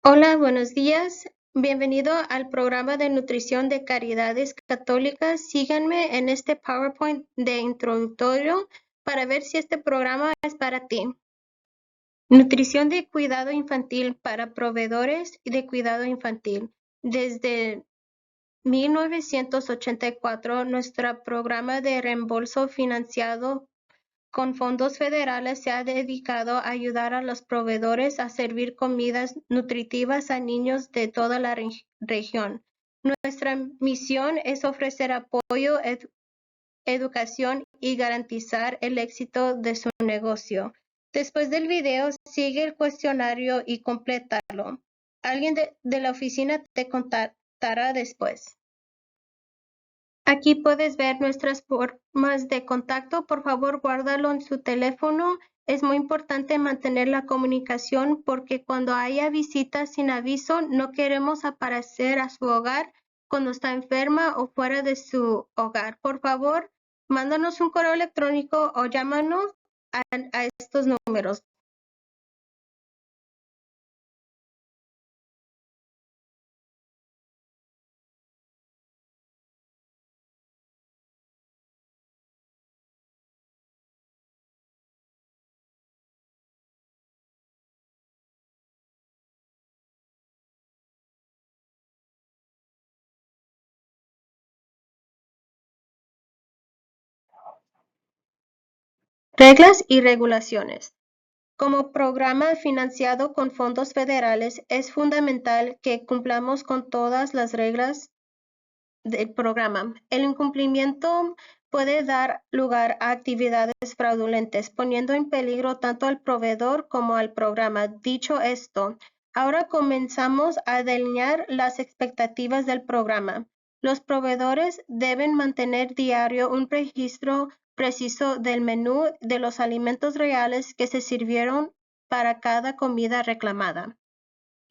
Hola, buenos días. Bienvenido al programa de nutrición de Caridades Católicas. Síganme en este PowerPoint de introductorio para ver si este programa es para ti. Nutrición de cuidado infantil para proveedores de cuidado infantil. Desde 1984, nuestro programa de reembolso financiado con fondos federales se ha dedicado a ayudar a los proveedores a servir comidas nutritivas a niños de toda la región. Nuestra misión es ofrecer apoyo, educación y garantizar el éxito de su negocio. Después del video, sigue el cuestionario y complétalo. Alguien de la oficina te contactará después. Aquí puedes ver nuestras formas de contacto. Por favor, guárdalo en su teléfono. Es muy importante mantener la comunicación porque cuando haya visitas sin aviso, no queremos aparecer a su hogar cuando está enferma o fuera de su hogar. Por favor, mándanos un correo electrónico o llámanos a estos números. Reglas y regulaciones. Como programa financiado con fondos federales, es fundamental que cumplamos con todas las reglas del programa. El incumplimiento puede dar lugar a actividades fraudulentas, poniendo en peligro tanto al proveedor como al programa. Dicho esto, ahora comenzamos a delinear las expectativas del programa. Los proveedores deben mantener diario un registro preciso del menú de los alimentos reales que se sirvieron para cada comida reclamada.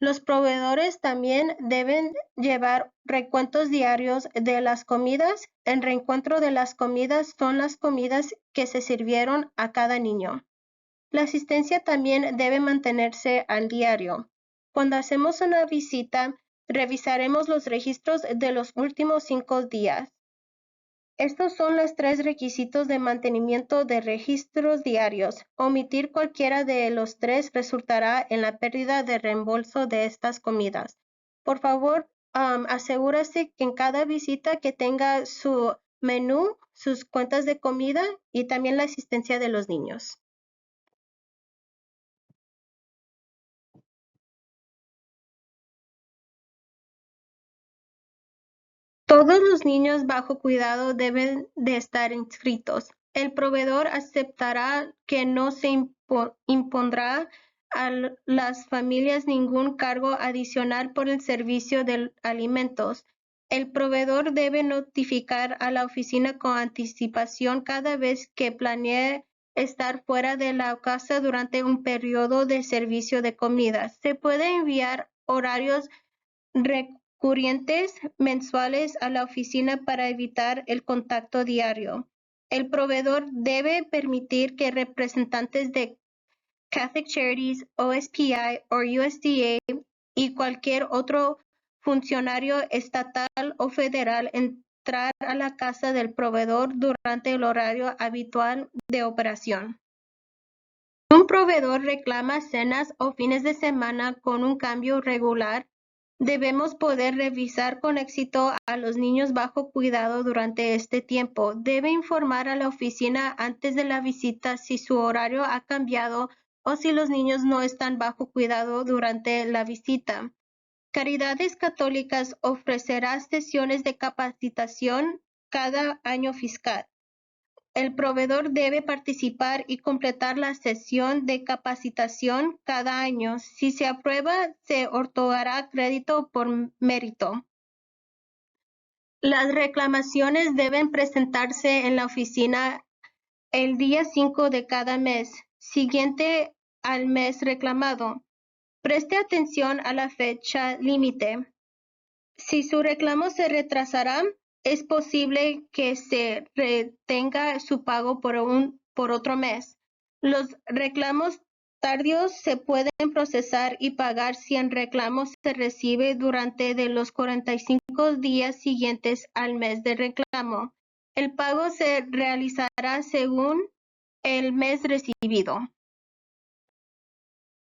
Los proveedores también deben llevar recuentos diarios de las comidas. El reencuentro de las comidas son las comidas que se sirvieron a cada niño. La asistencia también debe mantenerse al diario. Cuando hacemos una visita, revisaremos los registros de los últimos 5 días. Estos son los 3 requisitos de mantenimiento de registros diarios. Omitir cualquiera de los 3 resultará en la pérdida de reembolso de estas comidas. Por favor, asegúrese que en cada visita que tenga su menú, sus cuentas de comida y también la asistencia de los niños. Todos los niños bajo cuidado deben de estar inscritos. El proveedor aceptará que no se impondrá a las familias ningún cargo adicional por el servicio de alimentos. El proveedor debe notificar a la oficina con anticipación cada vez que planee estar fuera de la casa durante un periodo de servicio de comida. Se puede enviar horarios recurrentes mensuales a la oficina para evitar el contacto diario. El proveedor debe permitir que representantes de Catholic Charities, OSPI o USDA y cualquier otro funcionario estatal o federal entrar a la casa del proveedor durante el horario habitual de operación. Si un proveedor reclama cenas o fines de semana con un cambio regular, debemos poder revisar con éxito a los niños bajo cuidado durante este tiempo. Debe informar a la oficina antes de la visita si su horario ha cambiado o si los niños no están bajo cuidado durante la visita. Caridades Católicas ofrecerá sesiones de capacitación cada año fiscal. El proveedor debe participar y completar la sesión de capacitación cada año. Si se aprueba, se otorgará crédito por mérito. Las reclamaciones deben presentarse en la oficina el día 5 de cada mes, siguiente al mes reclamado. Preste atención a la fecha límite. Si su reclamo se retrasará, es posible que se retenga su pago por otro mes. Los reclamos tardíos se pueden procesar y pagar si el reclamo se recibe durante de los 45 días siguientes al mes de reclamo. El pago se realizará según el mes recibido.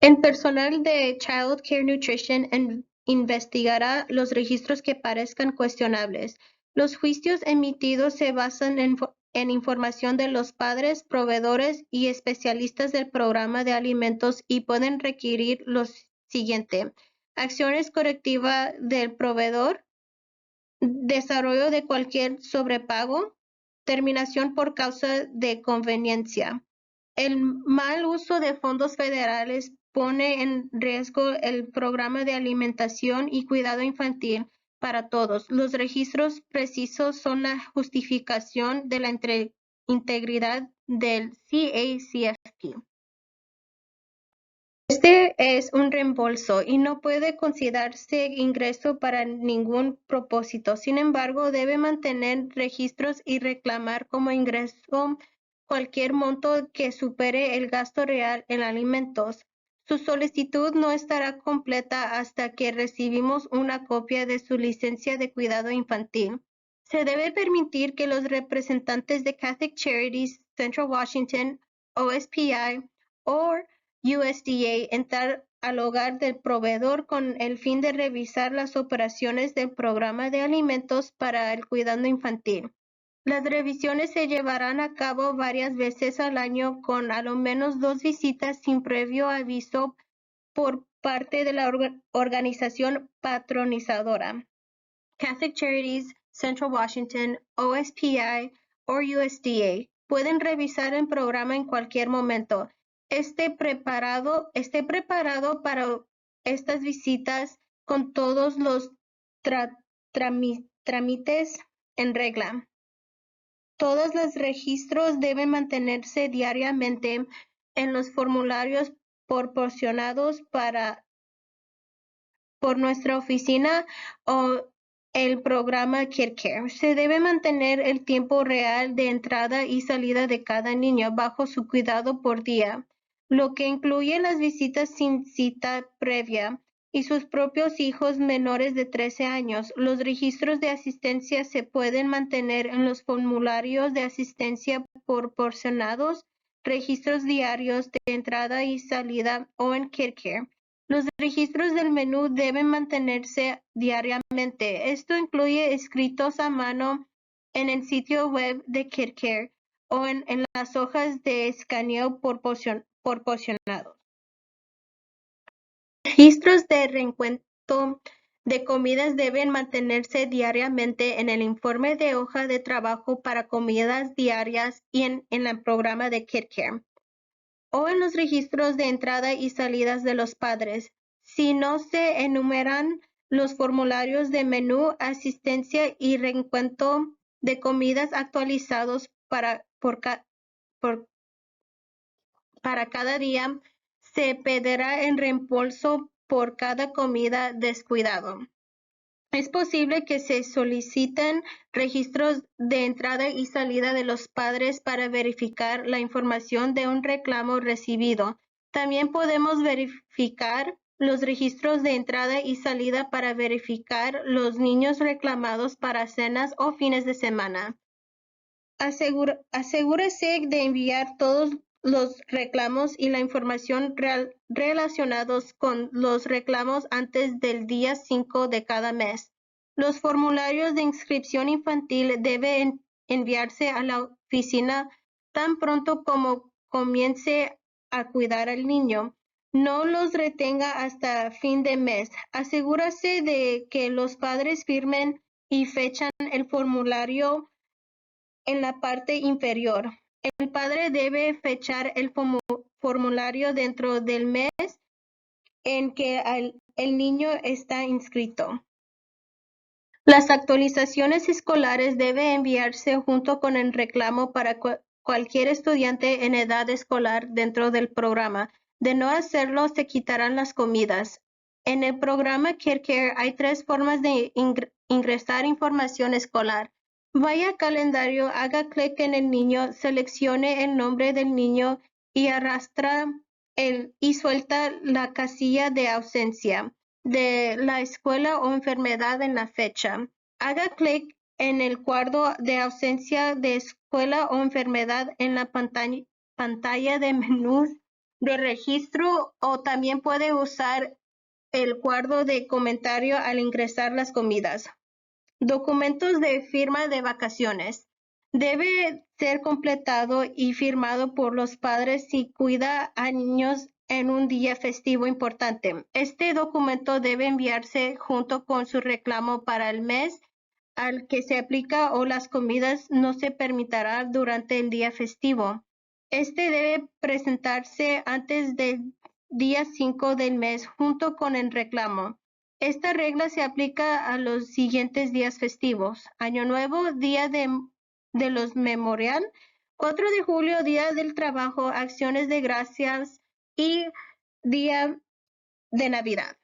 El personal de Child Care Nutrition investigará los registros que parezcan cuestionables. Los juicios emitidos se basan en información de los padres, proveedores y especialistas del programa de alimentos y pueden requerir lo siguiente: acciones correctivas del proveedor, desarrollo de cualquier sobrepago, terminación por causa de conveniencia. El mal uso de fondos federales pone en riesgo el programa de alimentación y cuidado infantil para todos. Los registros precisos son la justificación de la integridad del CACFP. Este es un reembolso y no puede considerarse ingreso para ningún propósito. Sin embargo, debe mantener registros y reclamar como ingreso cualquier monto que supere el gasto real en alimentos. Su solicitud no estará completa hasta que recibimos una copia de su licencia de cuidado infantil. Se debe permitir que los representantes de Catholic Charities, Central Washington, OSPI o USDA entrar al hogar del proveedor con el fin de revisar las operaciones del programa de alimentos para el cuidado infantil. Las revisiones se llevarán a cabo varias veces al año con a lo menos 2 visitas sin previo aviso por parte de la organización patronizadora. Catholic Charities, Central Washington, OSPI o USDA pueden revisar el programa en cualquier momento. Esté preparado para estas visitas con todos los trámites en regla. Todos los registros deben mantenerse diariamente en los formularios proporcionados por nuestra oficina o el programa KidCare. Se debe mantener el tiempo real de entrada y salida de cada niño bajo su cuidado por día, lo que incluye las visitas sin cita previa y sus propios hijos menores de 13 años. Los registros de asistencia se pueden mantener en los formularios de asistencia proporcionados, registros diarios de entrada y salida o en KidCare. Los registros del menú deben mantenerse diariamente. Esto incluye escritos a mano en el sitio web de KidCare o en las hojas de escaneo proporcionados. Registros de recuento de comidas deben mantenerse diariamente en el informe de hoja de trabajo para comidas diarias y en el programa de KidCare, o en los registros de entrada y salidas de los padres. Si no se enumeran los formularios de menú, asistencia y recuento de comidas actualizados para cada día, se pedirá el reembolso por cada comida descuidado. Es posible que se soliciten registros de entrada y salida de los padres para verificar la información de un reclamo recibido. También podemos verificar los registros de entrada y salida para verificar los niños reclamados para cenas o fines de semana. Asegúrese de enviar todos los reclamos y la información relacionados con los reclamos antes del día 5 de cada mes. Los formularios de inscripción infantil deben enviarse a la oficina tan pronto como comience a cuidar al niño. No los retenga hasta fin de mes. Asegúrese de que los padres firmen y fechan el formulario en la parte inferior. El padre debe fechar el formulario dentro del mes en que el niño está inscrito. Las actualizaciones escolares deben enviarse junto con el reclamo para cualquier estudiante en edad escolar dentro del programa. De no hacerlo, se quitarán las comidas. En el programa KidCare hay 3 formas de ingresar información escolar. Vaya al calendario, haga clic en el niño, seleccione el nombre del niño y arrastra y suelta la casilla de ausencia de la escuela o enfermedad en la fecha. Haga clic en el cuadro de ausencia de escuela o enfermedad en la pantalla de menú de registro, o también puede usar el cuadro de comentario al ingresar las comidas. Documentos de firma de vacaciones. Debe ser completado y firmado por los padres si cuida a niños en un día festivo importante. Este documento debe enviarse junto con su reclamo para el mes al que se aplica, o las comidas no se permitirá durante el día festivo. Este debe presentarse antes del día 5 del mes junto con el reclamo. Esta regla se aplica a los siguientes días festivos: Año Nuevo, Día de los Memorial, 4 de julio, Día del Trabajo, Acciones de Gracias y Día de Navidad.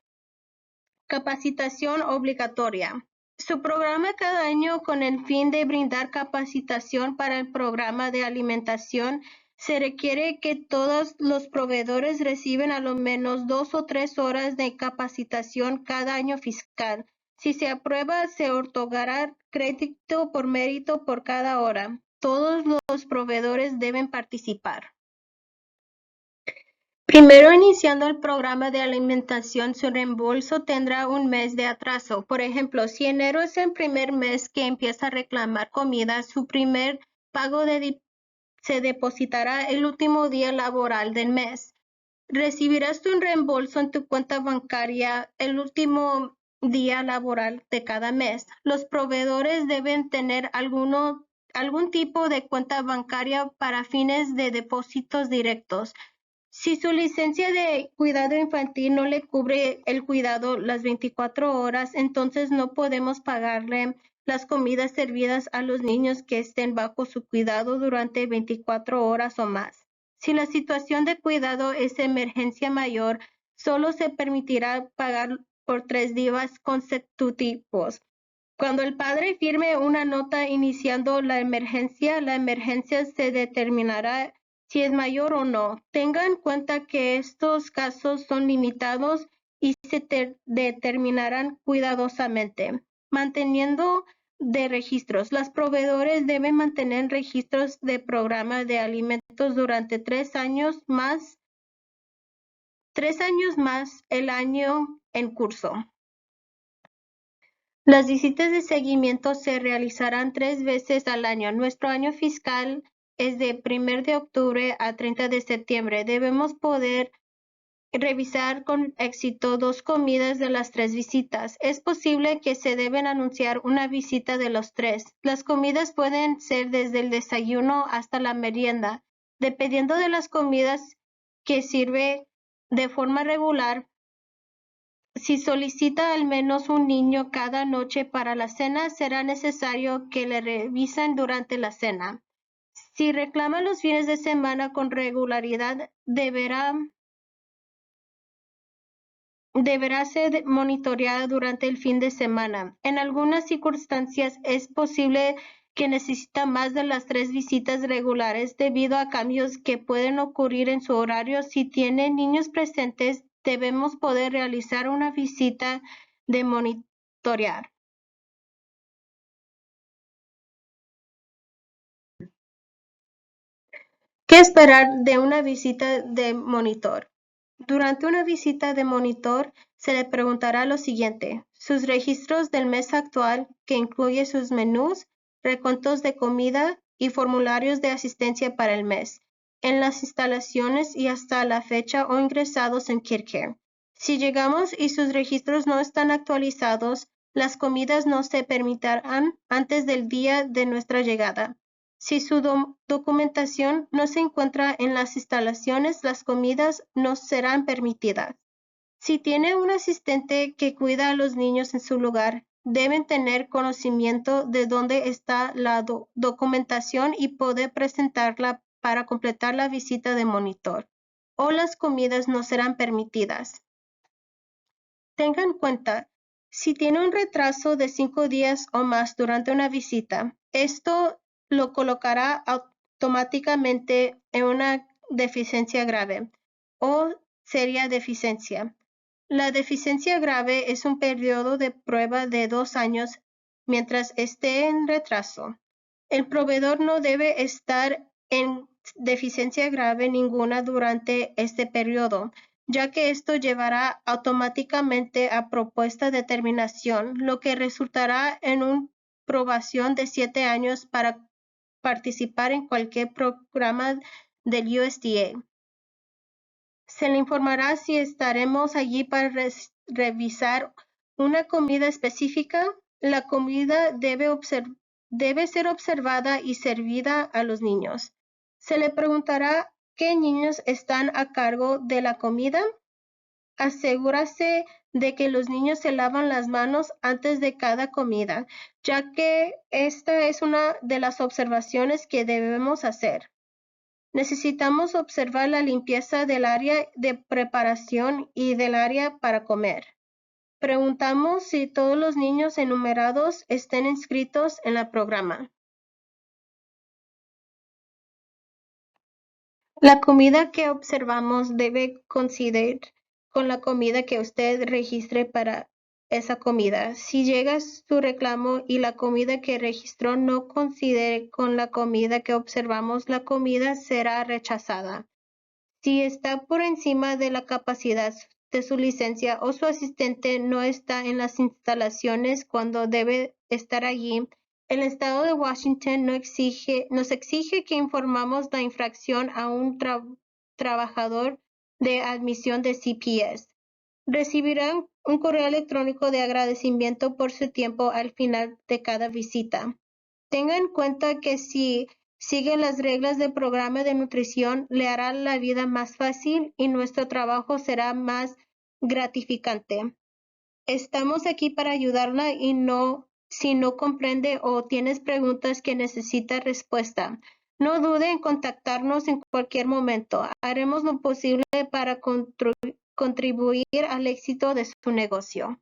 Capacitación obligatoria. Su programa cada año con el fin de brindar capacitación para el programa de alimentación. Se requiere que todos los proveedores reciban a lo menos 2 o 3 horas de capacitación cada año fiscal. Si se aprueba, se otorgará crédito por mérito por cada hora. Todos los proveedores deben participar. Primero, iniciando el programa de alimentación, su reembolso tendrá un mes de atraso. Por ejemplo, si enero es el primer mes que empieza a reclamar comida, su primer pago se depositará el último día laboral del mes. Recibirás un reembolso en tu cuenta bancaria el último día laboral de cada mes. Los proveedores deben tener algún tipo de cuenta bancaria para fines de depósitos directos. Si su licencia de cuidado infantil no le cubre el cuidado las 24 horas, entonces no podemos pagarle las comidas servidas a los niños que estén bajo su cuidado durante 24 horas o más. Si la situación de cuidado es emergencia mayor, solo se permitirá pagar por 3 días consecutivos. Cuando el padre firme una nota iniciando la emergencia se determinará si es mayor o no. Tenga en cuenta que estos casos son limitados y se determinarán cuidadosamente. Manteniendo de registros. Los proveedores deben mantener registros de programa de alimentos durante 3 años más el año en curso. Las visitas de seguimiento se realizarán 3 veces al año. Nuestro año fiscal es de 1 de octubre a 30 de septiembre. Debemos poder revisar con éxito 2 comidas de las 3 visitas. Es posible que se deben anunciar una visita de los 3. Las comidas pueden ser desde el desayuno hasta la merienda. Dependiendo de las comidas que sirve de forma regular, si solicita al menos un niño cada noche para la cena, será necesario que le revisen durante la cena. Si reclama los fines de semana con regularidad, deberá ser monitoreada durante el fin de semana. En algunas circunstancias es posible que necesita más de las 3 visitas regulares debido a cambios que pueden ocurrir en su horario. Si tiene niños presentes, debemos poder realizar una visita de monitorear. ¿Qué esperar de una visita de monitor? Durante una visita de monitor, se le preguntará lo siguiente: sus registros del mes actual, que incluye sus menús, recuentos de comida y formularios de asistencia para el mes, en las instalaciones y hasta la fecha o ingresados en KidCare. Si llegamos y sus registros no están actualizados, las comidas no se permitirán antes del día de nuestra llegada. Si su documentación no se encuentra en las instalaciones, las comidas no serán permitidas. Si tiene un asistente que cuida a los niños en su lugar, deben tener conocimiento de dónde está la documentación y poder presentarla para completar la visita de monitor, o las comidas no serán permitidas. Tenga en cuenta, si tiene un retraso de 5 días o más durante una visita, esto lo colocará automáticamente en una deficiencia grave. o seria deficiencia. La deficiencia grave es un periodo de prueba de 2 años mientras esté en retraso. El proveedor no debe estar en deficiencia grave ninguna durante este periodo, ya que esto llevará automáticamente a propuesta de terminación, lo que resultará en una probación de 7 años para participar en cualquier programa del USDA. Se le informará si estaremos allí para revisar una comida específica. La comida debe ser observada y servida a los niños. Se le preguntará qué niños están a cargo de la comida. Asegúrase de que los niños se lavan las manos antes de cada comida, ya que esta es una de las observaciones que debemos hacer. Necesitamos observar la limpieza del área de preparación y del área para comer. Preguntamos si todos los niños enumerados estén inscritos en el programa. La comida que observamos debe coincidir con la comida que usted registre para esa comida. Si llega su reclamo y la comida que registró no coincide con la comida que observamos, la comida será rechazada. Si está por encima de la capacidad de su licencia o su asistente no está en las instalaciones cuando debe estar allí, el estado de Washington nos exige que informamos la infracción a un trabajador de admisión de CPS. Recibirán un correo electrónico de agradecimiento por su tiempo al final de cada visita. Tenga en cuenta que si sigue las reglas del programa de nutrición, le hará la vida más fácil y nuestro trabajo será más gratificante. Estamos aquí para ayudarla y si no comprende o tienes preguntas que necesita respuesta, no dude en contactarnos en cualquier momento. Haremos lo posible para contribuir al éxito de su negocio.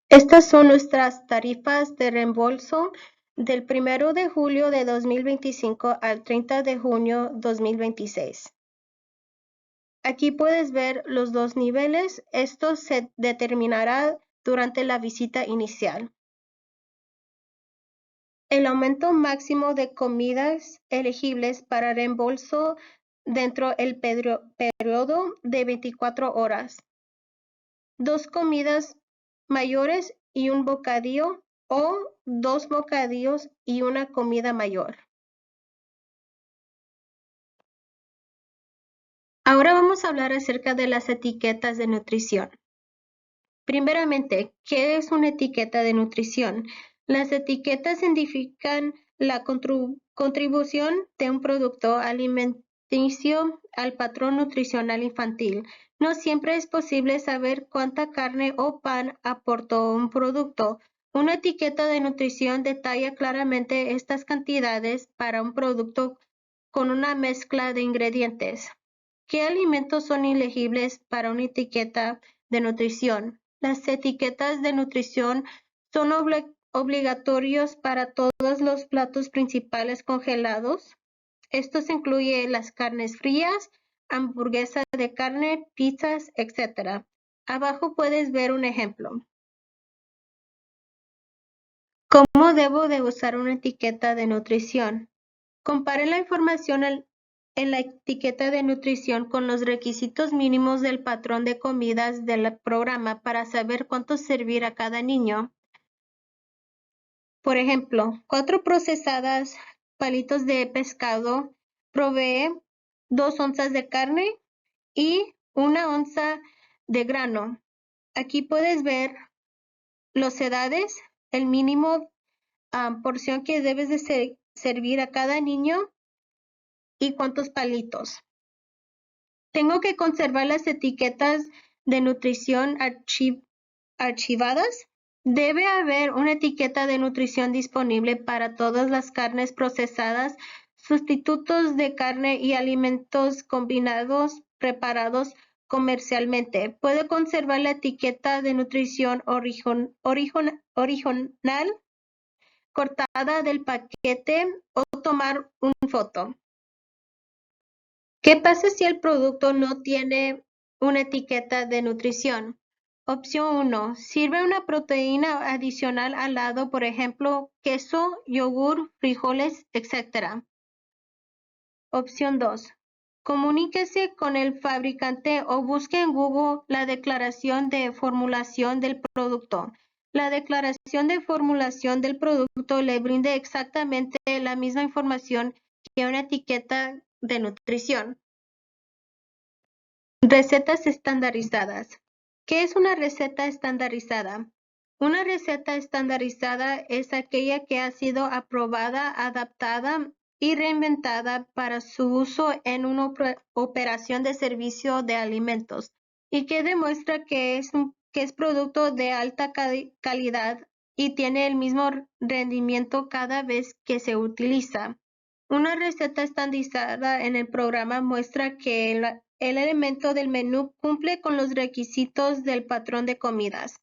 Estas son nuestras tarifas de reembolso del 1 de julio de 2025 al 30 de junio 2026. Aquí puedes ver los dos niveles. Esto se determinará durante la visita inicial. El aumento máximo de comidas elegibles para reembolso dentro del periodo de 24 horas. 2 comidas mayores y un bocadillo o 2 bocadillos y una comida mayor. Ahora vamos a hablar acerca de las etiquetas de nutrición. Primeramente, ¿qué es una etiqueta de nutrición? Las etiquetas indican la contribución de un producto alimenticio al patrón nutricional infantil. No siempre es posible saber cuánta carne o pan aportó un producto. Una etiqueta de nutrición detalla claramente estas cantidades para un producto con una mezcla de ingredientes. ¿Qué alimentos son elegibles para una etiqueta de nutrición? Las etiquetas de nutrición son obligatorios para todos los platos principales congelados. Estos incluyen las carnes frías, hamburguesas de carne, pizzas, etc. Abajo puedes ver un ejemplo. ¿Cómo debo de usar una etiqueta de nutrición? Compare la información en la etiqueta de nutrición con los requisitos mínimos del patrón de comidas del programa para saber cuánto servir a cada niño. Por ejemplo, 4 procesadas palitos de pescado provee 2 onzas de carne y 1 onza de grano. Aquí puedes ver las edades, el mínimo porción que debes de servir a cada niño y cuántos palitos. Tengo que conservar las etiquetas de nutrición archivadas. Debe haber una etiqueta de nutrición disponible para todas las carnes procesadas, sustitutos de carne y alimentos combinados preparados comercialmente. Puede conservar la etiqueta de nutrición original cortada del paquete o tomar una foto. ¿Qué pasa si el producto no tiene una etiqueta de nutrición? Opción 1. Sirve una proteína adicional al lado, por ejemplo, queso, yogur, frijoles, etc. Opción 2. Comuníquese con el fabricante o busque en Google la declaración de formulación del producto. La declaración de formulación del producto le brinda exactamente la misma información que una etiqueta de nutrición. Recetas estandarizadas. ¿Qué es una receta estandarizada? Una receta estandarizada es aquella que ha sido aprobada, adaptada y reinventada para su uso en una operación de servicio de alimentos y que demuestra que es producto de alta calidad y tiene el mismo rendimiento cada vez que se utiliza. Una receta estandarizada en el programa muestra que el elemento del menú cumple con los requisitos del patrón de comidas.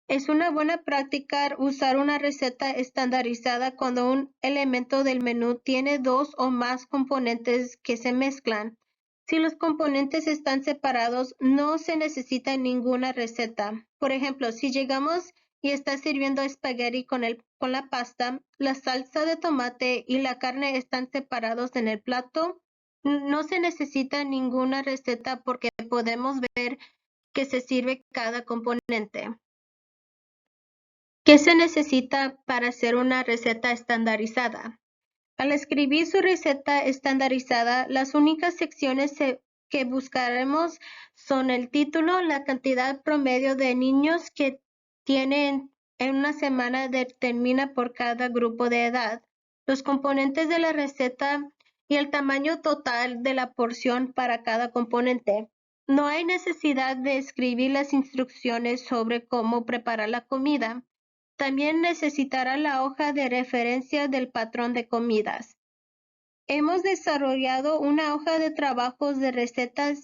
Es una buena práctica usar una receta estandarizada cuando un elemento del menú tiene dos o más componentes que se mezclan. Si los componentes están separados, no se necesita ninguna receta. Por ejemplo, si llegamos y está sirviendo espagueti con la pasta, la salsa de tomate y la carne están separados en el plato, no se necesita ninguna receta porque podemos ver que se sirve cada componente. ¿Qué se necesita para hacer una receta estandarizada? Al escribir su receta estandarizada, las únicas secciones que buscaremos son el título, la cantidad promedio de niños que tienen en una semana determina por cada grupo de edad, los componentes de la receta y el tamaño total de la porción para cada componente. No hay necesidad de escribir las instrucciones sobre cómo preparar la comida. También necesitará la hoja de referencia del patrón de comidas. Hemos desarrollado una hoja de trabajos de recetas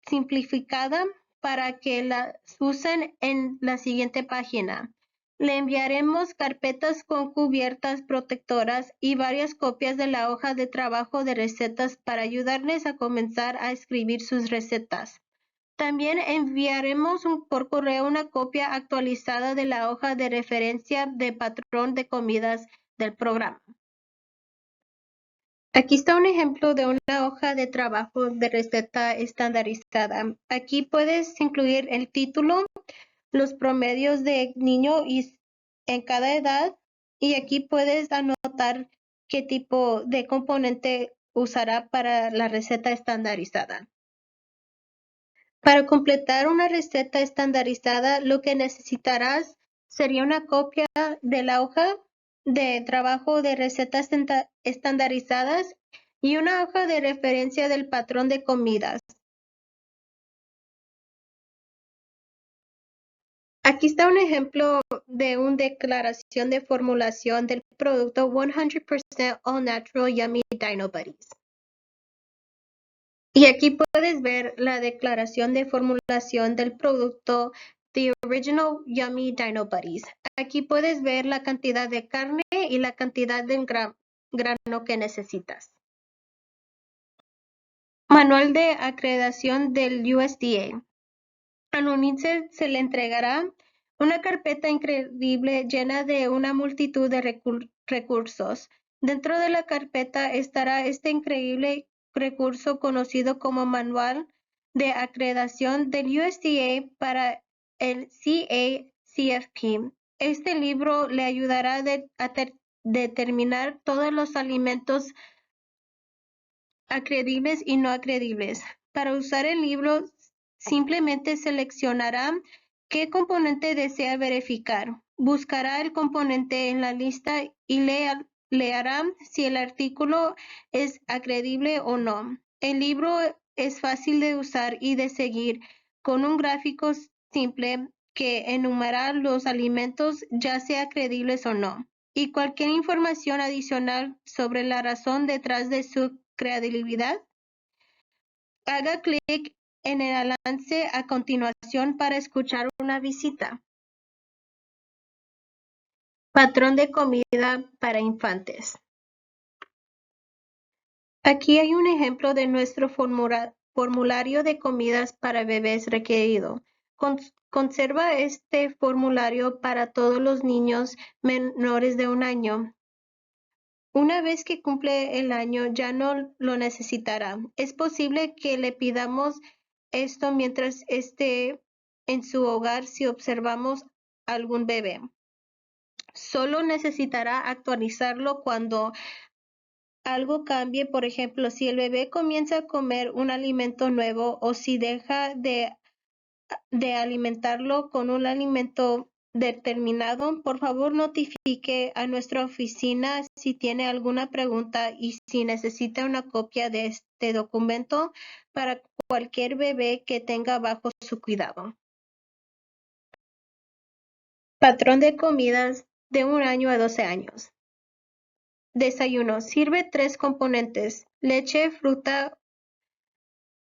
simplificada para que las usen en la siguiente página. Le enviaremos carpetas con cubiertas protectoras y varias copias de la hoja de trabajo de recetas para ayudarles a comenzar a escribir sus recetas. También enviaremos por correo una copia actualizada de la hoja de referencia de patrón de comidas del programa. Aquí está un ejemplo de una hoja de trabajo de receta estandarizada. Aquí puedes incluir el título, los promedios de niño en cada edad y aquí puedes anotar qué tipo de componente usará para la receta estandarizada. Para completar una receta estandarizada, lo que necesitarás sería una copia de la hoja de trabajo de recetas estandarizadas y una hoja de referencia del patrón de comidas. Aquí está un ejemplo de una declaración de formulación del producto 100% All Natural Yummy Dino Buddies. Y aquí puedes ver la declaración de formulación del producto The Original Yummy Dino Buddies. Aquí puedes ver la cantidad de carne y la cantidad de grano que necesitas. Manual de acreditación del USDA. Al unirse se le entregará una carpeta increíble llena de una multitud de recursos. Dentro de la carpeta estará este increíble recurso conocido como Manual de Acreditación del USDA para el CACFP. Este libro le ayudará a determinar todos los alimentos acredibles y no acredibles. Para usar el libro, simplemente seleccionará qué componente desea verificar. Buscará el componente en la lista y leerá si el artículo es acredible o no. El libro es fácil de usar y de seguir con un gráfico simple que enumera los alimentos, ya sea creíbles o no, y cualquier información adicional sobre la razón detrás de su credibilidad. Haga clic en el enlace a continuación para escuchar una visita. Patrón de comida para infantes. Aquí hay un ejemplo de nuestro formulario de comidas para bebés requerido. Conserva este formulario para todos los niños menores de 1 año. Una vez que cumple el año ya no lo necesitará. Es posible que le pidamos esto mientras esté en su hogar si observamos algún bebé. Solo necesitará actualizarlo cuando algo cambie, por ejemplo, si el bebé comienza a comer un alimento nuevo o si deja de alimentarlo con un alimento determinado, por favor notifique a nuestra oficina si tiene alguna pregunta y si necesita una copia de este documento para cualquier bebé que tenga bajo su cuidado. Patrón de comidas de 1 año a 12 años. Desayuno. Sirve 3 componentes: leche, fruta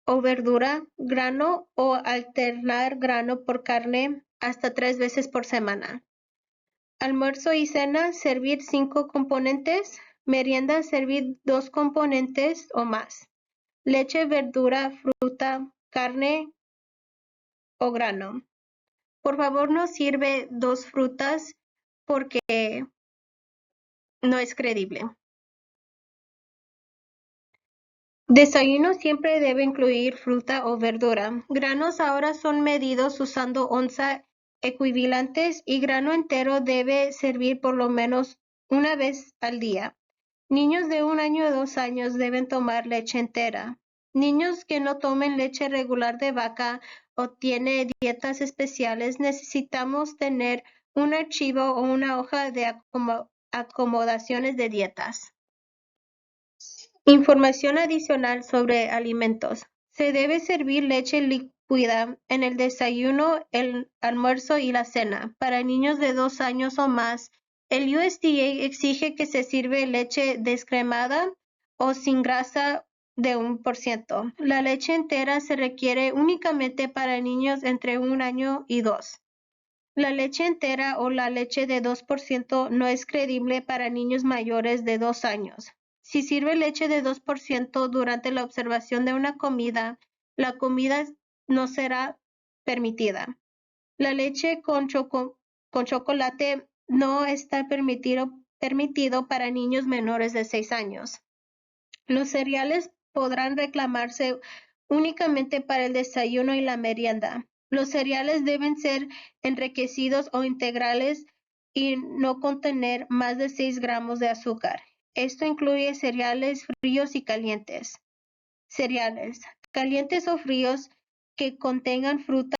o verdura, grano o alternar grano por carne hasta 3 veces por semana. Almuerzo y cena, servir 5 componentes. Merienda, servir 2 componentes o más. Leche, verdura, fruta, carne o grano. Por favor, no sirve 2 frutas porque no es creíble. Desayuno siempre debe incluir fruta o verdura. Granos ahora son medidos usando onza equivalentes y grano entero debe servir por lo menos una vez al día. Niños de 1 año a 2 años deben tomar leche entera. Niños que no tomen leche regular de vaca o tienen dietas especiales, necesitamos tener un archivo o una hoja de acomodaciones de dietas. Información adicional sobre alimentos. Se debe servir leche líquida en el desayuno, el almuerzo y la cena. Para niños de 2 años o más, el USDA exige que se sirve leche descremada o sin grasa de 1%. La leche entera se requiere únicamente para niños entre 1 año y 2. La leche entera o la leche de 2% no es creíble para niños mayores de 2 años. Si sirve leche de 2% durante la observación de una comida, la comida no será permitida. La leche con chocolate no está permitido para niños menores de 6 años. Los cereales podrán reclamarse únicamente para el desayuno y la merienda. Los cereales deben ser enriquecidos o integrales y no contener más de 6 gramos de azúcar. Esto incluye cereales fríos y calientes. Cereales calientes o fríos que contengan fruta,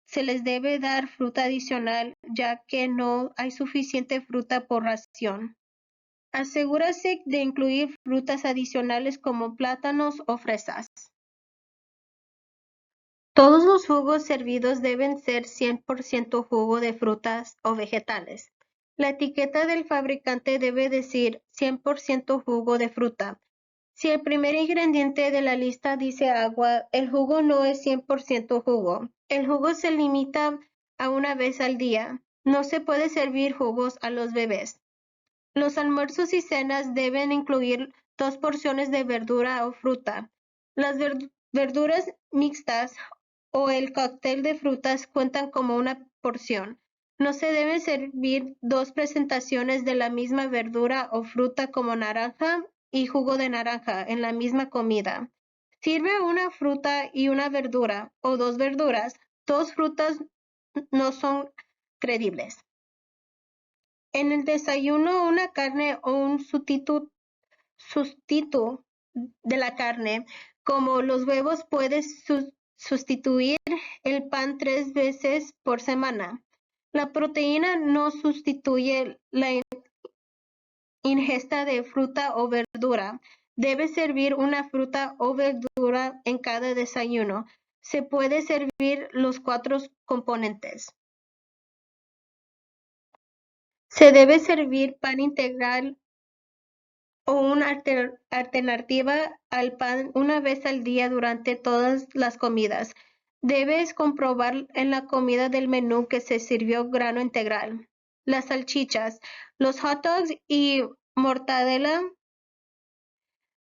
se les debe dar fruta adicional ya que no hay suficiente fruta por ración. Asegúrese de incluir frutas adicionales como plátanos o fresas. Todos los jugos servidos deben ser 100% jugo de frutas o vegetales. La etiqueta del fabricante debe decir 100% jugo de fruta. Si el primer ingrediente de la lista dice agua, el jugo no es 100% jugo. El jugo se limita a una vez al día. No se puede servir jugos a los bebés. Los almuerzos y cenas deben incluir 2 porciones de verdura o fruta. Las verduras mixtas o el cóctel de frutas cuentan como una porción. No se deben servir 2 presentaciones de la misma verdura o fruta como naranja y jugo de naranja en la misma comida. Sirve una fruta y una verdura o 2 verduras. 2 frutas no son creíbles. En el desayuno, una carne o un sustituto de la carne, como los huevos, puede sustituir el pan 3 veces por semana. La proteína no sustituye la ingesta de fruta o verdura. Debe servir una fruta o verdura en cada desayuno. Se puede servir los 4 componentes. Se debe servir pan integral o una alternativa al pan una vez al día durante todas las comidas. Debes comprobar en la comida del menú que se sirvió grano integral. Las salchichas, los hot dogs y mortadela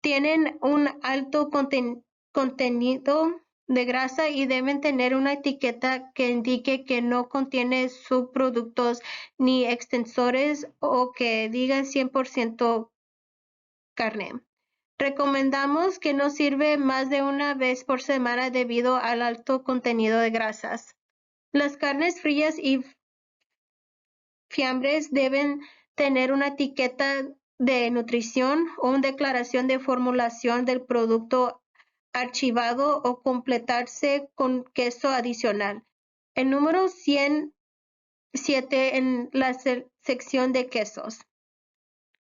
tienen un alto contenido de grasa y deben tener una etiqueta que indique que no contiene subproductos ni extensores o que diga 100% carne. Recomendamos que no sirve más de una vez por semana debido al alto contenido de grasas. Las carnes frías y fiambres deben tener una etiqueta de nutrición o una declaración de formulación del producto archivado o completarse con queso adicional. El número 107 en la sección de quesos.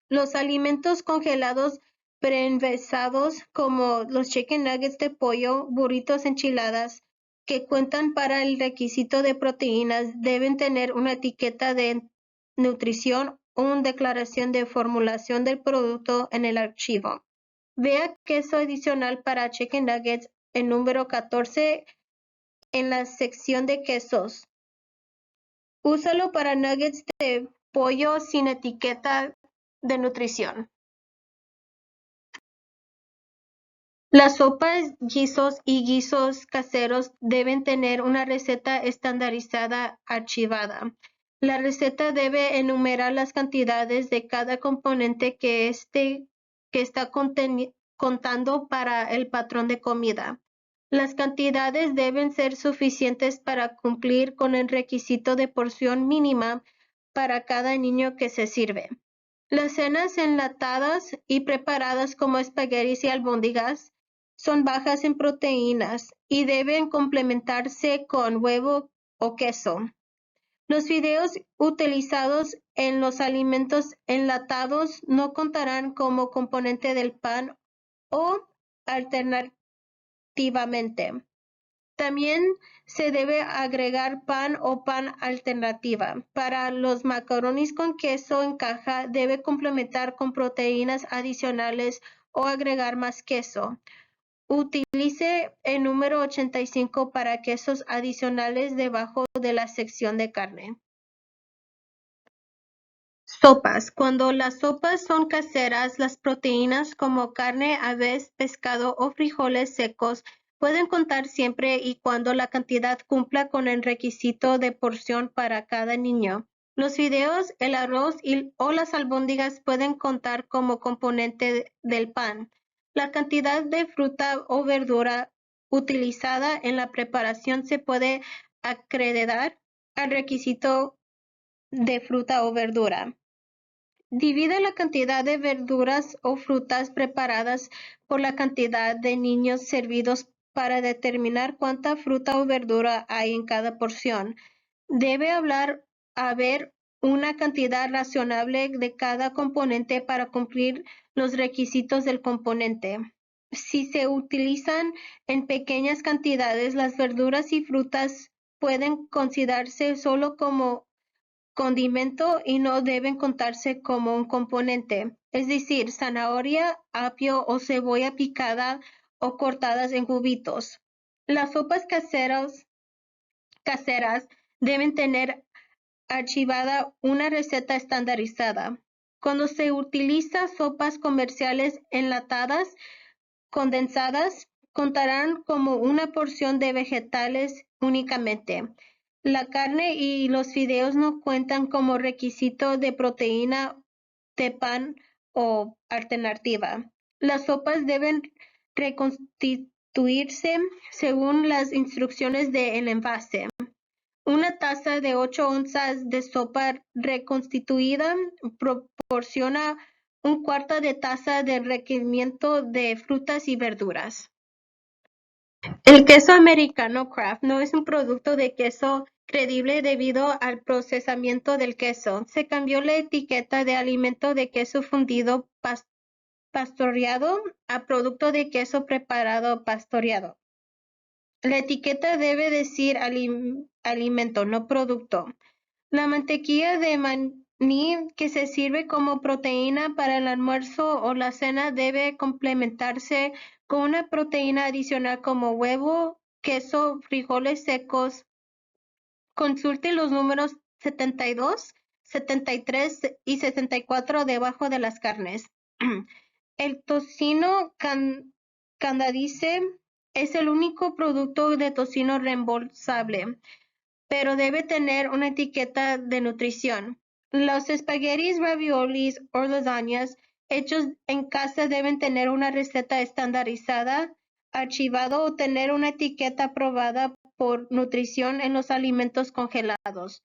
Los alimentos congelados preenvasados como los chicken nuggets de pollo, burritos, enchiladas, que cuentan para el requisito de proteínas, deben tener una etiqueta de nutrición o una declaración de formulación del producto en el archivo. Vea queso adicional para chicken nuggets en número 14 en la sección de quesos. Úsalo para nuggets de pollo sin etiqueta de nutrición. Las sopas, guisos y guisos caseros deben tener una receta estandarizada archivada. La receta debe enumerar las cantidades de cada componente que está contando para el patrón de comida. Las cantidades deben ser suficientes para cumplir con el requisito de porción mínima para cada niño que se sirve. Las cenas enlatadas y preparadas como espaguetis y albóndigas son bajas en proteínas y deben complementarse con huevo o queso. Los fideos utilizados en los alimentos enlatados no contarán como componente del pan o alternativamente. También se debe agregar pan o pan alternativa. Para los macarrones con queso en caja, debe complementar con proteínas adicionales o agregar más queso. Utilice el número 85 para quesos adicionales debajo de la sección de carne. Sopas. Cuando las sopas son caseras, las proteínas como carne, aves, pescado o frijoles secos pueden contar siempre y cuando la cantidad cumpla con el requisito de porción para cada niño. Los fideos, el arroz o las albóndigas pueden contar como componente del pan. La cantidad de fruta o verdura utilizada en la preparación se puede acreditar al requisito de fruta o verdura. Divide la cantidad de verduras o frutas preparadas por la cantidad de niños servidos para determinar cuánta fruta o verdura hay en cada porción. Debe haber una cantidad razonable de cada componente para cumplir los requisitos del componente. Si se utilizan en pequeñas cantidades, las verduras y frutas pueden considerarse solo como condimento y no deben contarse como un componente, es decir, zanahoria, apio o cebolla picada o cortadas en cubitos. Las sopas caseras deben tener archivada una receta estandarizada. Cuando se utiliza sopas comerciales enlatadas, condensadas, contarán como una porción de vegetales únicamente. La carne y los fideos no cuentan como requisito de proteína de pan o alternativa. Las sopas deben reconstituirse según las instrucciones del envase. Una taza de 8 onzas de sopa reconstituida proporciona un cuarto de taza de requerimiento de frutas y verduras. El queso americano Kraft no es un producto de queso creíble debido al procesamiento del queso. Se cambió la etiqueta de alimento de queso fundido pastoreado a producto de queso preparado pastoreado. La etiqueta debe decir alimento, no producto. La mantequilla de maní que se sirve como proteína para el almuerzo o la cena debe complementarse con una proteína adicional como huevo, queso, frijoles secos. Consulte los números 72, 73 y 74 debajo de las carnes. El tocino canadiense es el único producto de tocino reembolsable, pero debe tener una etiqueta de nutrición. Los espaguetis, raviolis o lasañas hechos en casa deben tener una receta estandarizada, archivado o tener una etiqueta aprobada por nutrición en los alimentos congelados.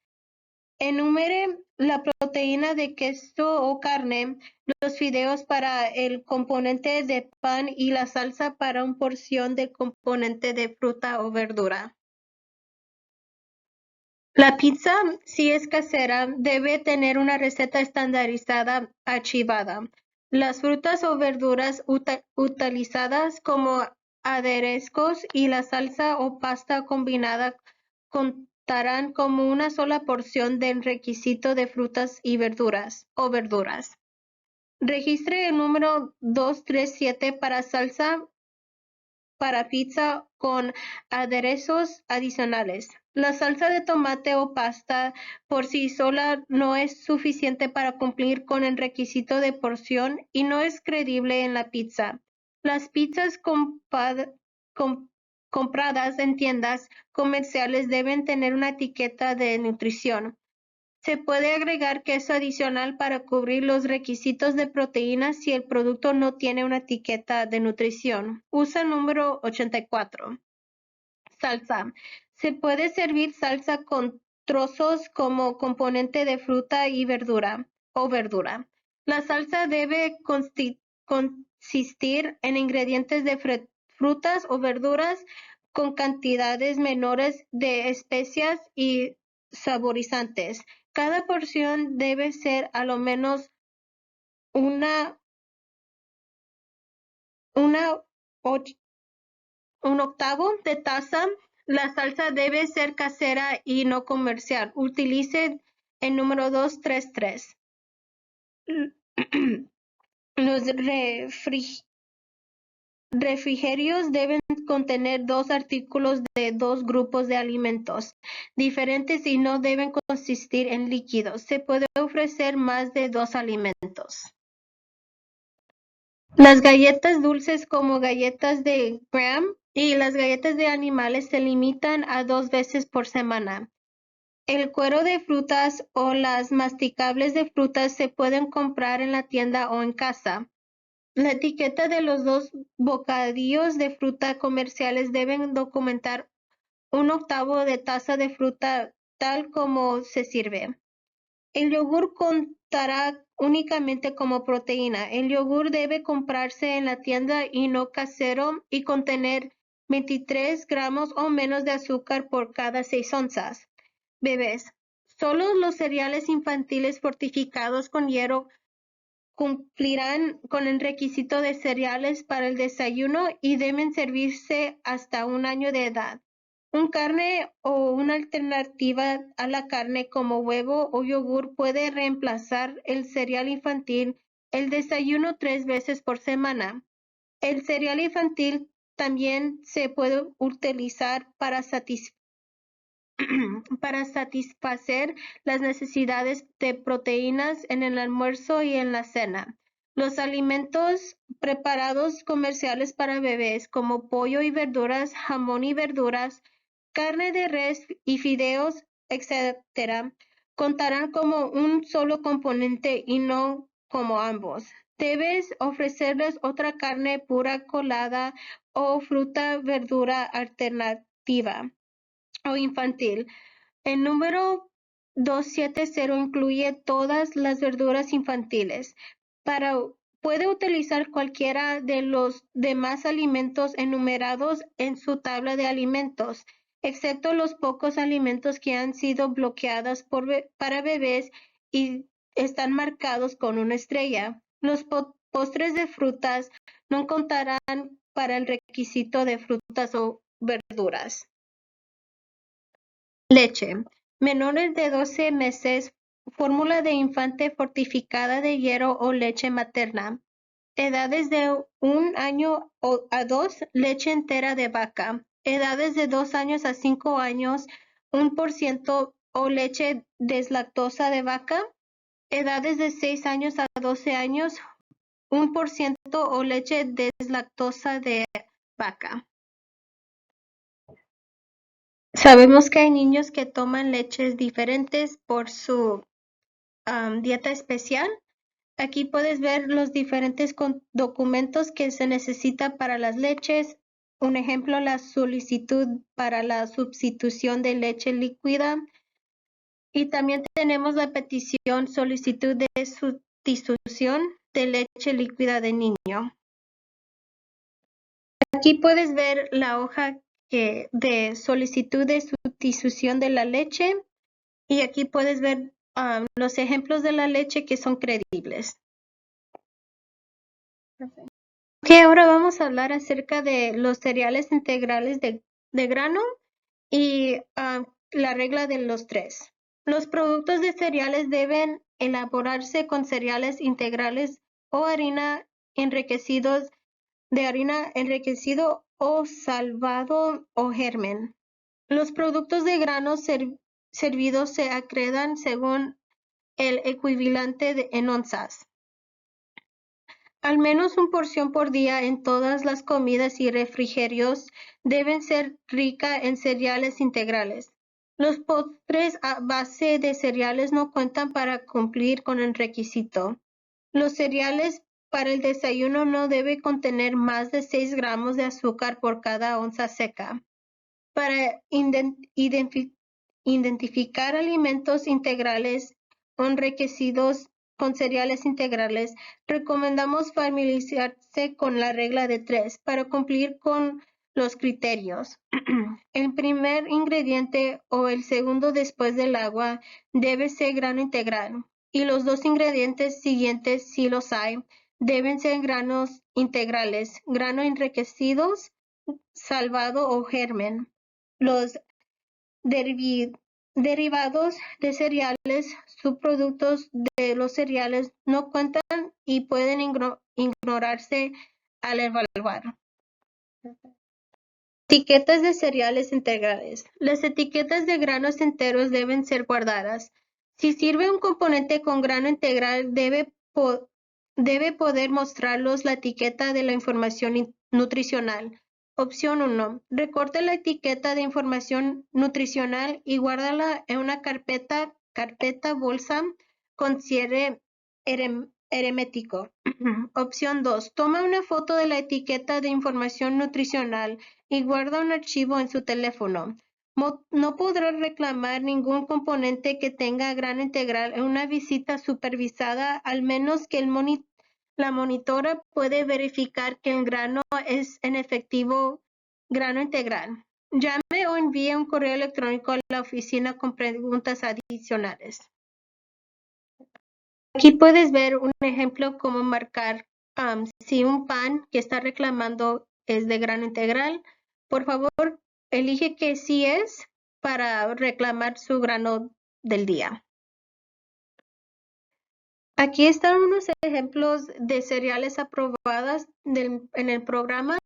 Enumere la proteína de queso o carne, los fideos para el componente de pan y la salsa para una porción de componente de fruta o verdura. La pizza, si es casera, debe tener una receta estandarizada archivada. Las frutas o verduras utilizadas como aderezos y la salsa o pasta combinada contarán como una sola porción del requisito de frutas y verduras o verduras. Registre el número 237 para salsa para pizza con aderezos adicionales. La salsa de tomate o pasta por sí sola no es suficiente para cumplir con el requisito de porción y no es creíble en la pizza. Las pizzas compradas en tiendas comerciales deben tener una etiqueta de nutrición. Se puede agregar queso adicional para cubrir los requisitos de proteínas si el producto no tiene una etiqueta de nutrición. Usa número 84. Salsa. Se puede servir salsa con trozos como componente de fruta y verdura o verdura. La salsa debe consistir en ingredientes de frutas o verduras con cantidades menores de especias y saborizantes. Cada porción debe ser a lo menos un octavo de taza. La salsa debe ser casera y no comercial. Utilice el número 233. Los refrigerios deben contener dos artículos de dos grupos de alimentos diferentes y no deben consistir en líquidos. Se puede ofrecer más de dos alimentos. Las galletas dulces como galletas de Graham y las galletas de animales se limitan a 2 veces por semana. El cuero de frutas o las masticables de frutas se pueden comprar en la tienda o en casa. La etiqueta de los dos bocadillos de fruta comerciales deben documentar un octavo de taza de fruta tal como se sirve. El yogur contará únicamente como proteína. El yogur debe comprarse en la tienda y no casero y contener 23 gramos o menos de azúcar por cada 6 onzas. Bebés. Solo los cereales infantiles fortificados con hierro cumplirán con el requisito de cereales para el desayuno y deben servirse hasta 1 año de edad. Un carne o una alternativa a la carne como huevo o yogur puede reemplazar el cereal infantil. El desayuno 3 veces por semana. El cereal infantil también se puede utilizar para satisfacer las necesidades de proteínas en el almuerzo y en la cena. Los alimentos preparados comerciales para bebés como pollo y verduras, jamón y verduras, carne de res y fideos, etc., contarán como un solo componente y no como ambos. Debes ofrecerles otra carne pura colada o fruta verdura alternativa o infantil. El número 270 incluye todas las verduras infantiles. Puede utilizar cualquiera de los demás alimentos enumerados en su tabla de alimentos, excepto los pocos alimentos que han sido bloqueados para bebés y están marcados con una estrella. Los postres de frutas no contarán para el requisito de frutas o verduras. Leche. Menores de 12 meses, fórmula de infante fortificada de hierro o leche materna. Edades de 1 año a 2, leche entera de vaca. Edades de 2 años a 5 años, 1% o leche deslactosa de vaca. Edades de 6 años a 12 años, 1% o leche deslactosa de vaca. Sabemos que hay niños que toman leches diferentes por su dieta especial. Aquí puedes ver los diferentes documentos que se necesita para las leches. Un ejemplo, la solicitud para la sustitución de leche líquida. Y también tenemos la petición solicitud de sustitución de leche líquida de niño. Aquí puedes ver la hoja de solicitud de sustitución de la leche y aquí puedes ver los ejemplos de la leche que son creíbles. Ok, ahora vamos a hablar acerca de los cereales integrales de grano y la regla de los 3. Los productos de cereales deben elaborarse con cereales integrales o harina enriquecidos de harina enriquecido o salvado o germen. Los productos de granos servidos se acreedan según el equivalente en onzas. Al menos una porción por día en todas las comidas y refrigerios deben ser rica en cereales integrales. Los postres a base de cereales no cuentan para cumplir con el requisito. Los cereales para el desayuno no deben contener más de 6 gramos de azúcar por cada onza seca. Para identificar alimentos integrales o enriquecidos con cereales integrales, recomendamos familiarizarse con la regla de 3 para cumplir con los criterios. El primer ingrediente o el segundo después del agua debe ser grano integral y los 2 ingredientes siguientes, si los hay, deben ser granos integrales, grano enriquecidos, salvado o germen. Los derivados de cereales, subproductos de los cereales no cuentan y pueden ignorarse al evaluar. Etiquetas de cereales integrales. Las etiquetas de granos enteros deben ser guardadas. Si sirve un componente con grano integral, debe poder mostrarlos la etiqueta de la información nutricional. Opción 1. Recorte la etiqueta de información nutricional y guárdala en una carpeta bolsa con cierre hermético. Opción 2. Toma una foto de la etiqueta de información nutricional y guarda un archivo en su teléfono. No podrá reclamar ningún componente que tenga grano integral en una visita supervisada, al menos que la monitora puede verificar que el grano es en efectivo grano integral. Llame o envíe un correo electrónico a la oficina con preguntas adicionales. Aquí puedes ver un ejemplo cómo marcar si un pan que está reclamando es de grano integral. Por favor, elige que sí es para reclamar su grano del día. Aquí están unos ejemplos de cereales aprobadas en el programa.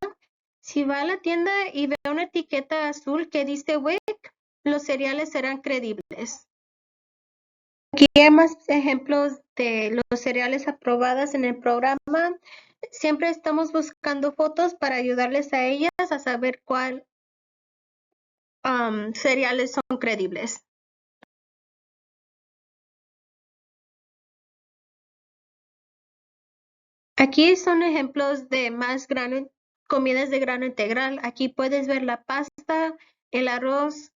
Si va a la tienda y ve una etiqueta azul que dice WIC, los cereales serán creíbles. Aquí hay más ejemplos de los cereales aprobados en el programa. Siempre estamos buscando fotos para ayudarles a ellas a saber cuál cereales son creíbles. Aquí son ejemplos de más comidas de grano integral. Aquí puedes ver la pasta, el arroz,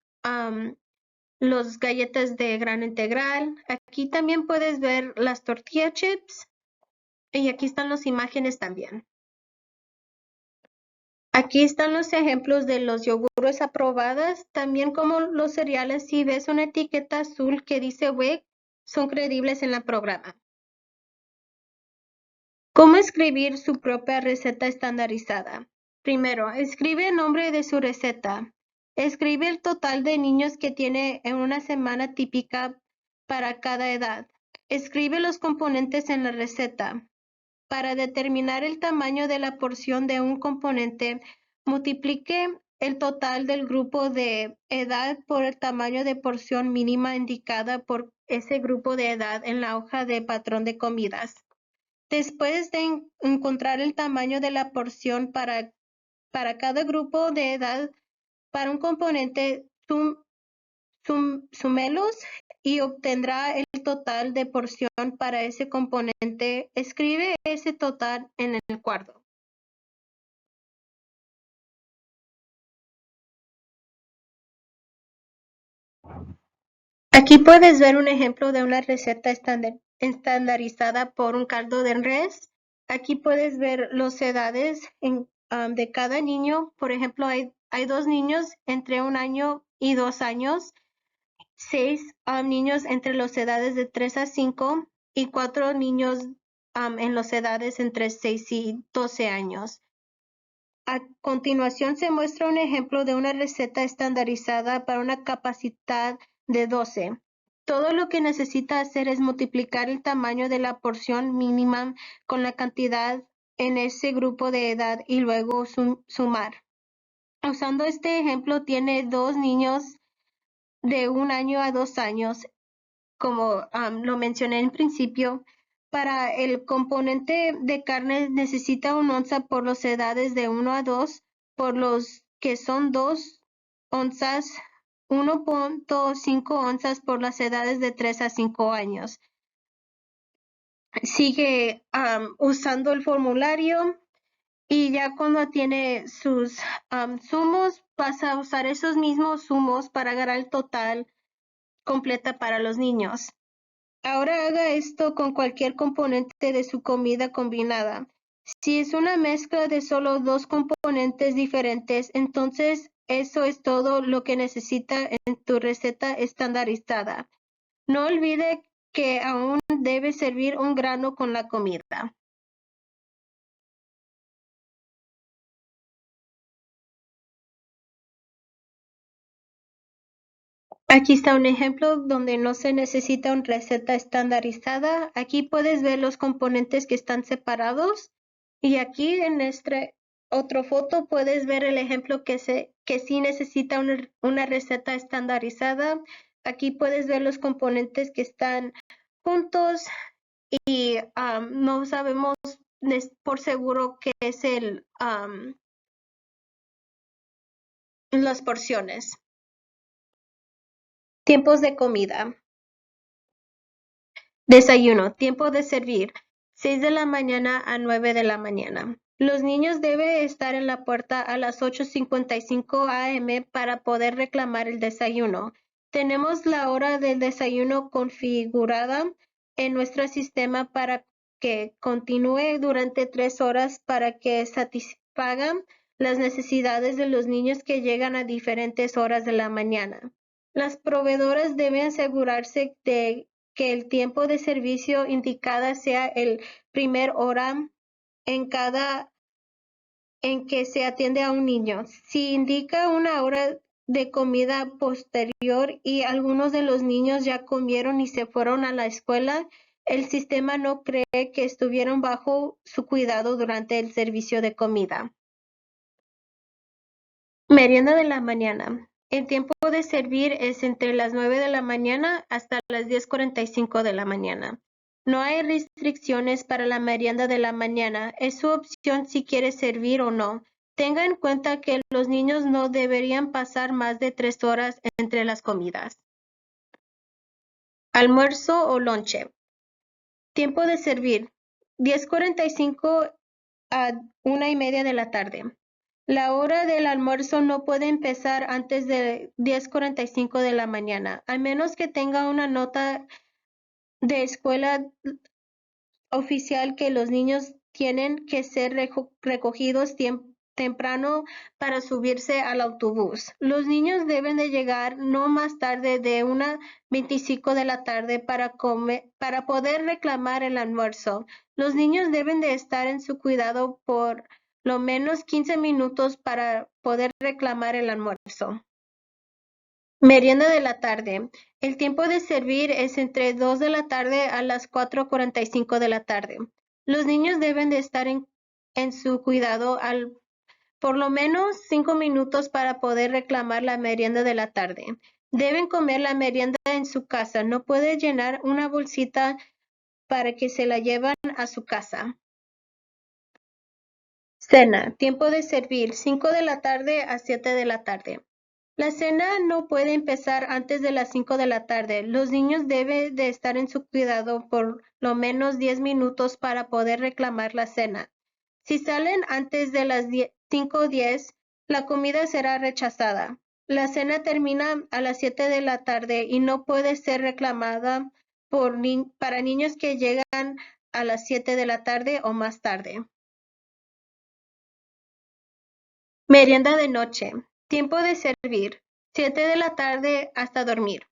los galletas de grano integral. Aquí también puedes ver las tortilla chips y aquí están las imágenes también. Aquí están los ejemplos de los yogures aprobadas, también como los cereales. Si ves una etiqueta azul que dice WIC, son creíbles en el programa. ¿Cómo escribir su propia receta estandarizada? Primero, escribe el nombre de su receta. Escribe el total de niños que tiene en una semana típica para cada edad. Escribe los componentes en la receta. Para determinar el tamaño de la porción de un componente, multiplique el total del grupo de edad por el tamaño de porción mínima indicada por ese grupo de edad en la hoja de patrón de comidas. Después de encontrar el tamaño de la porción para cada grupo de edad, para un componente, súmelos y obtendrá el total de porción para ese componente. Escribe ese total en el cuadro. Aquí puedes ver un ejemplo de una receta estandarizada por un caldo de res. Aquí puedes ver las edades de cada niño. Por ejemplo, hay 2 niños entre 1 año y 2 años, 6 niños entre las edades de 3 a 5 y 4 niños en las edades entre 6 y 12 años. A continuación se muestra un ejemplo de una receta estandarizada para una capacidad de 12. Todo lo que necesita hacer es multiplicar el tamaño de la porción mínima con la cantidad en ese grupo de edad y luego sumar. Usando este ejemplo, tiene 2 niños de 1 año a 2 años, como lo mencioné en principio. Para el componente de carne necesita 1 onza por las edades de 1 a 2, por los que son 2 onzas, 1.5 onzas por las edades de 3 a 5 años. Sigue usando el formulario y ya cuando tiene sus zumos, vas a usar esos mismos zumos para agarrar el total completa para los niños. Ahora haga esto con cualquier componente de su comida combinada. Si es una mezcla de solo 2 componentes diferentes, entonces eso es todo lo que necesita en tu receta estandarizada. No olvide que aún debe servir un grano con la comida. Aquí está un ejemplo donde no se necesita una receta estandarizada. Aquí puedes ver los componentes que están separados y aquí en esta otra foto puedes ver el ejemplo que sí necesita una receta estandarizada. Aquí puedes ver los componentes que están juntos y no sabemos por seguro qué es las porciones. Tiempos de comida. Desayuno. Tiempo de servir. 6 de la mañana a 9 de la mañana. Los niños deben estar en la puerta a las 8:55 a.m. para poder reclamar el desayuno. Tenemos la hora del desayuno configurada en nuestro sistema para que continúe durante 3 horas para que satisfagan las necesidades de los niños que llegan a diferentes horas de la mañana. Las proveedoras deben asegurarse de que el tiempo de servicio indicada sea el primer hora en que se atiende a un niño. Si indica una hora de comida posterior y algunos de los niños ya comieron y se fueron a la escuela, el sistema no cree que estuvieron bajo su cuidado durante el servicio de comida. Merienda de la mañana. El tiempo de servir es entre las 9 de la mañana hasta las 10:45 de la mañana. No hay restricciones para la merienda de la mañana. Es su opción si quiere servir o no. Tenga en cuenta que los niños no deberían pasar más de 3 horas entre las comidas. Almuerzo o lonche. Tiempo de servir. 10:45 a 1:30 de la tarde. La hora del almuerzo no puede empezar antes de 10:45 de la mañana, a menos que tenga una nota de escuela oficial que los niños tienen que ser recogidos temprano para subirse al autobús. Los niños deben de llegar no más tarde de 1:25 de la tarde para poder reclamar el almuerzo. Los niños deben de estar en su cuidado por lo menos 15 minutos para poder reclamar el almuerzo. Merienda de la tarde. El tiempo de servir es entre 2 de la tarde a las 4:45 de la tarde. Los niños deben de estar en su cuidado por lo menos 5 minutos para poder reclamar la merienda de la tarde. Deben comer la merienda en su casa. No puede llenar una bolsita para que se la lleven a su casa. Cena. Tiempo de servir. 5 de la tarde a 7 de la tarde. La cena no puede empezar antes de las 5 de la tarde. Los niños deben de estar en su cuidado por lo menos 10 minutos para poder reclamar la cena. Si salen antes de las 5:10, la comida será rechazada. La cena termina a las 7 de la tarde y no puede ser reclamada para niños que llegan a las 7 de la tarde o más tarde. Merienda de noche. Tiempo de servir. 7 de la tarde hasta dormir.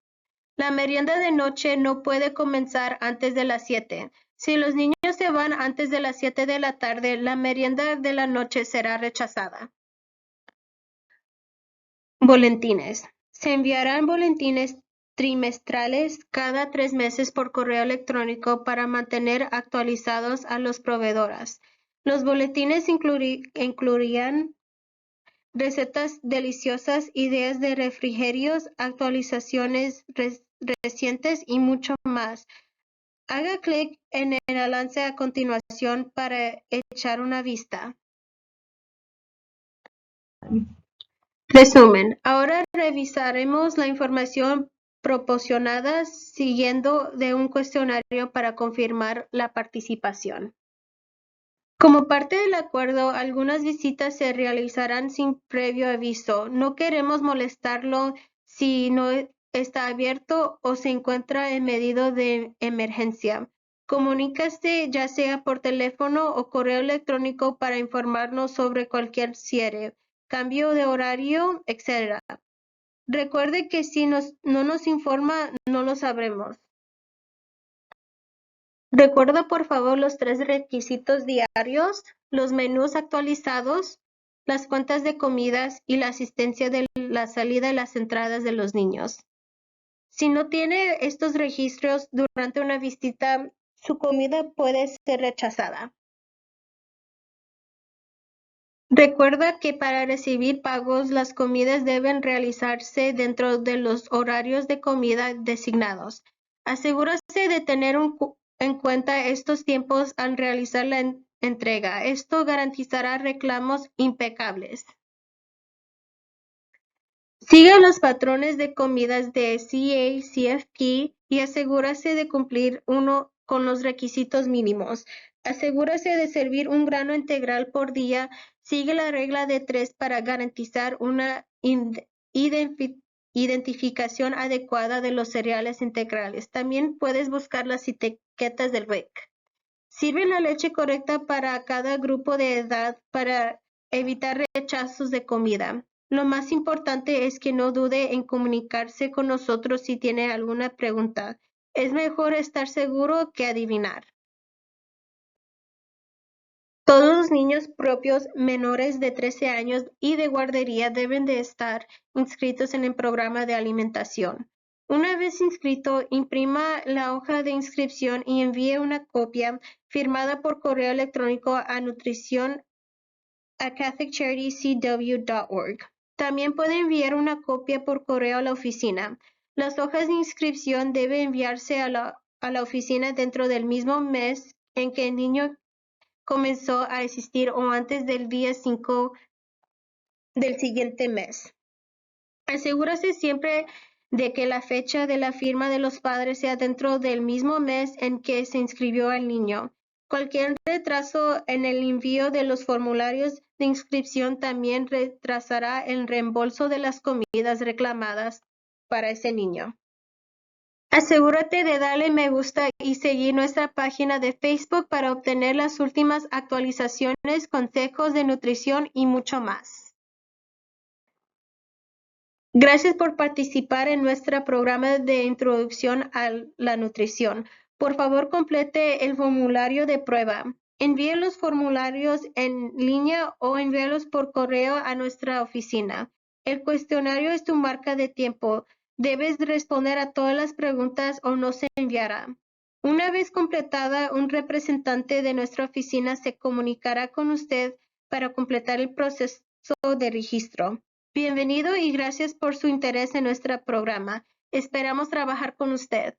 La merienda de noche no puede comenzar antes de las 7. Si los niños se van antes de las 7 de la tarde, la merienda de la noche será rechazada. Boletines. Se enviarán boletines trimestrales cada 3 meses por correo electrónico para mantener actualizados a los proveedores. Los boletines incluirían recetas deliciosas, ideas de refrigerios, actualizaciones recientes y mucho más. Haga clic en el enlace a continuación para echar una vista. Resumen. Ahora revisaremos la información proporcionada siguiendo de un cuestionario para confirmar la participación. Como parte del acuerdo, algunas visitas se realizarán sin previo aviso. No queremos molestarlo si no está abierto o se encuentra en medida de emergencia. Comuníquese ya sea por teléfono o correo electrónico para informarnos sobre cualquier cierre, cambio de horario, etc. Recuerde que si no nos informa, no lo sabremos. Recuerda por favor los 3 requisitos diarios, los menús actualizados, las cuentas de comidas y la asistencia de la salida y las entradas de los niños. Si no tiene estos registros durante una visita, su comida puede ser rechazada. Recuerda que para recibir pagos, las comidas deben realizarse dentro de los horarios de comida designados. Asegúrese de tener en cuenta estos tiempos al realizar la entrega. Esto garantizará reclamos impecables. Siga los patrones de comidas de CACFP y asegúrese de cumplir con los requisitos mínimos. Asegúrese de servir un grano integral por día. Sigue la regla de 3 para garantizar una identificación adecuada de los cereales integrales. También puedes buscar las etiquetas del WIC. Sirve la leche correcta para cada grupo de edad para evitar rechazos de comida. Lo más importante es que no dude en comunicarse con nosotros si tiene alguna pregunta. Es mejor estar seguro que adivinar. Todos los niños propios menores de 13 años y de guardería deben de estar inscritos en el programa de alimentación. Una vez inscrito, imprima la hoja de inscripción y envíe una copia firmada por correo electrónico a nutrition@catholiccharitycw.org. También puede enviar una copia por correo a la oficina. Las hojas de inscripción deben enviarse a la oficina dentro del mismo mes en que el niño comenzó a asistir o antes del día 5 del siguiente mes. Asegúrese siempre de que la fecha de la firma de los padres sea dentro del mismo mes en que se inscribió al niño. Cualquier retraso en el envío de los formularios de inscripción también retrasará el reembolso de las comidas reclamadas para ese niño. Asegúrate de darle me gusta y seguir nuestra página de Facebook para obtener las últimas actualizaciones, consejos de nutrición y mucho más. Gracias por participar en nuestro programa de introducción a la nutrición. Por favor, complete el formulario de prueba. Envíe los formularios en línea o envíalos por correo a nuestra oficina. El cuestionario es tu marca de tiempo. Debes responder a todas las preguntas o no se enviará. Una vez completada, un representante de nuestra oficina se comunicará con usted para completar el proceso de registro. Bienvenido y gracias por su interés en nuestro programa. Esperamos trabajar con usted.